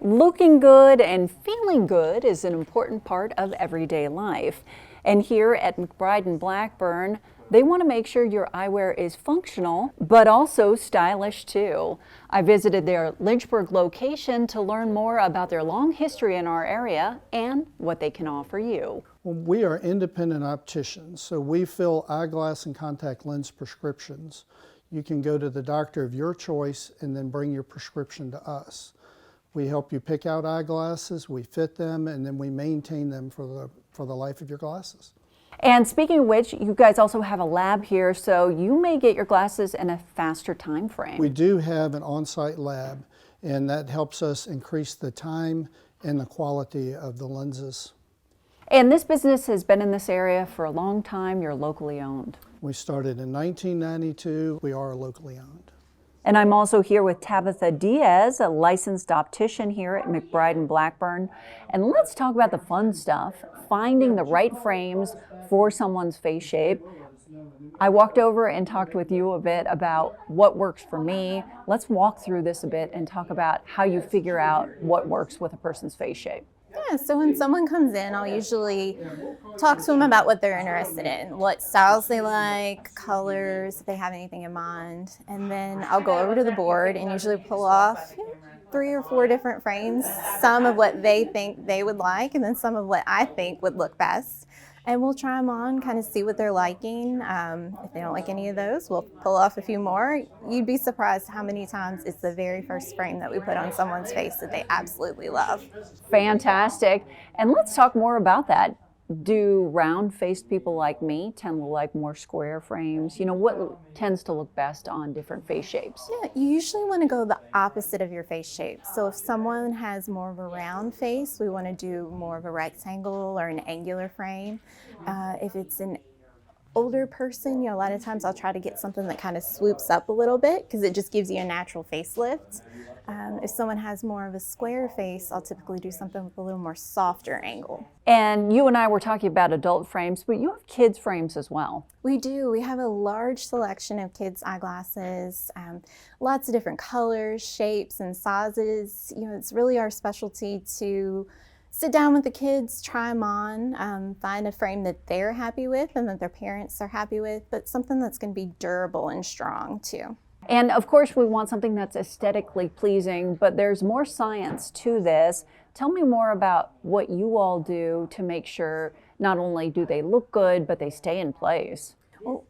Looking good and feeling good is an important part of everyday life. And here at McBride and Blackburn, they want to make sure your eyewear is functional, but also stylish too. I visited their Lynchburg location to learn more about their long history in our area and what they can offer you. Well, we are independent opticians, so we fill eyeglass and contact lens prescriptions. You can go to the doctor of your choice and then bring your prescription to us. We help you pick out eyeglasses, we fit them, and then we maintain them for the life of your glasses. And speaking of which, you guys also have a lab here, so you may get your glasses in a faster time frame. We do have an on-site lab, and that helps us increase the time and the quality of the lenses. And this business has been in this area for a long time. You're locally owned. We started in 1992. We are locally owned. And I'm also here with Tabitha Diaz, a licensed optician here at McBride and Blackburn. And let's talk about the fun stuff, finding the right frames for someone's face shape. I walked over and talked with you a bit about what works for me. Let's walk through this a bit and talk about how you figure out what works with a person's face shape. Yeah, so when someone comes in, I'll usually talk to them about what they're interested in, what styles they like, colors, if they have anything in mind. And then I'll go over to the board and usually pull off 3 or 4 different frames, some of what they think they would like, and then some of what I think would look best. And we'll try them on, kind of see what they're liking. If they don't like any of those, we'll pull off a few more. You'd be surprised how many times it's the very first frame that we put on someone's face that they absolutely love. Fantastic. And let's talk more about that. Do round-faced people like me tend to like more square frames? You know, what tends to look best on different face shapes? Yeah, you usually want to go the opposite of your face shape. So if someone has more of a round face, we want to do more of a rectangle or an angular frame. If it's an older person, you know, a lot of times I'll try to get something that kind of swoops up a little bit because it just gives you a natural facelift. If someone has more of a square face, I'll typically do something with a little more softer angle. And you and I were talking about adult frames, but you have kids' frames as well. We do. We have a large selection of kids' eyeglasses, lots of different colors, shapes, and sizes. You know, it's really our specialty to sit down with the kids, try them on, find a frame that they're happy with and that their parents are happy with, but something that's going to be durable and strong too. And of course, we want something that's aesthetically pleasing, but there's more science to this. Tell me more about what you all do to make sure not only do they look good, but they stay in place. Well,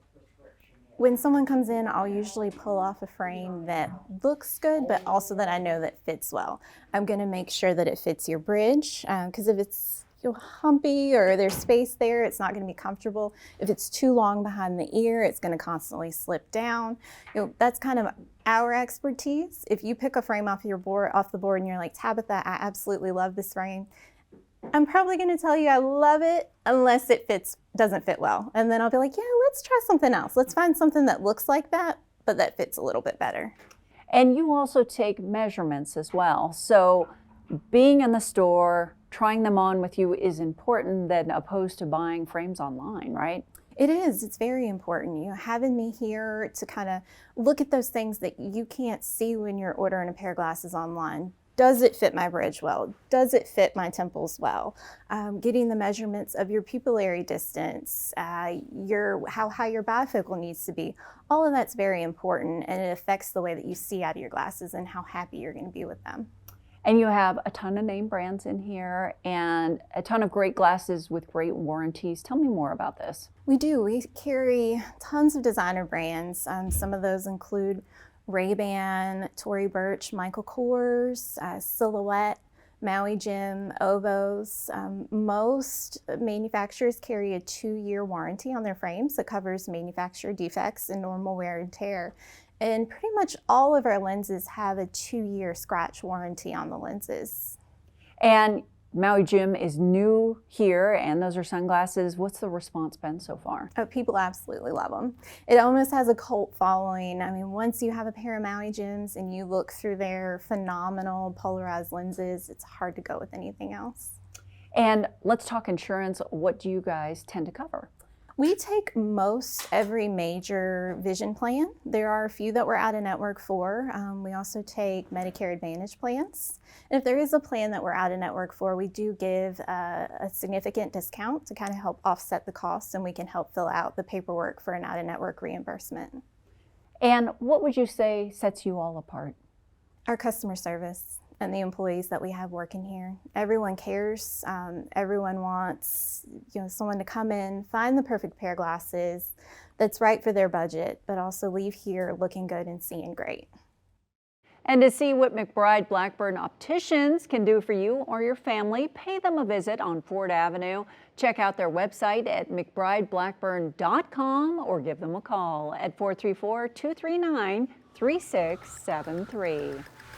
when someone comes in, I'll usually pull off a frame that looks good, but also that I know that fits well. I'm going to make sure that it fits your bridge, because if it's humpy or there's space there, it's not going to be comfortable. If it's too long behind the ear, it's going to constantly slip down. You know, that's kind of our expertise. If you pick a frame off the board and you're like, Tabitha, I absolutely love this frame, I'm probably going to tell you I love it unless it doesn't fit well. And then I'll be like, yeah, let's try something else. Let's find something that looks like that, but that fits a little bit better. And you also take measurements as well. So being in the store, trying them on with you is important than opposed to buying frames online, right? It is. It's very important. You know, having me here to kind of look at those things that you can't see when you're ordering a pair of glasses online. Does it fit my bridge well? Does it fit my temples well? Getting the measurements of your pupillary distance, how high your bifocal needs to be. All of that's very important, and it affects the way that you see out of your glasses and how happy you're going to be with them. And you have a ton of name brands in here and a ton of great glasses with great warranties. Tell me more about this. We do. We carry tons of designer brands. Some of those include Ray-Ban, Tory Burch, Michael Kors, Silhouette, Maui Jim, Ovos. Most manufacturers carry a 2-year warranty on their frames that covers manufacturer defects and normal wear and tear. And pretty much all of our lenses have a 2-year scratch warranty on the lenses. And Maui Jim is new here, and those are sunglasses. What's the response been so far? Oh, people absolutely love them. It almost has a cult following. I mean, once you have a pair of Maui Jims and you look through their phenomenal polarized lenses, it's hard to go with anything else. And let's talk insurance. What do you guys tend to cover? We take most every major vision plan. There are a few that we're out of network for. We also take Medicare Advantage plans. And if there is a plan that we're out of network for, we do give a significant discount to kind of help offset the costs, and we can help fill out the paperwork for an out of network reimbursement. And what would you say sets you all apart? Our customer service and the employees that we have working here. Everyone cares. Everyone wants someone to come in, find the perfect pair of glasses that's right for their budget, but also leave here looking good and seeing great. And to see what McBride Blackburn Opticians can do for you or your family, pay them a visit on Ford Avenue. Check out their website at mcbrideblackburn.com or give them a call at 434-239-3673.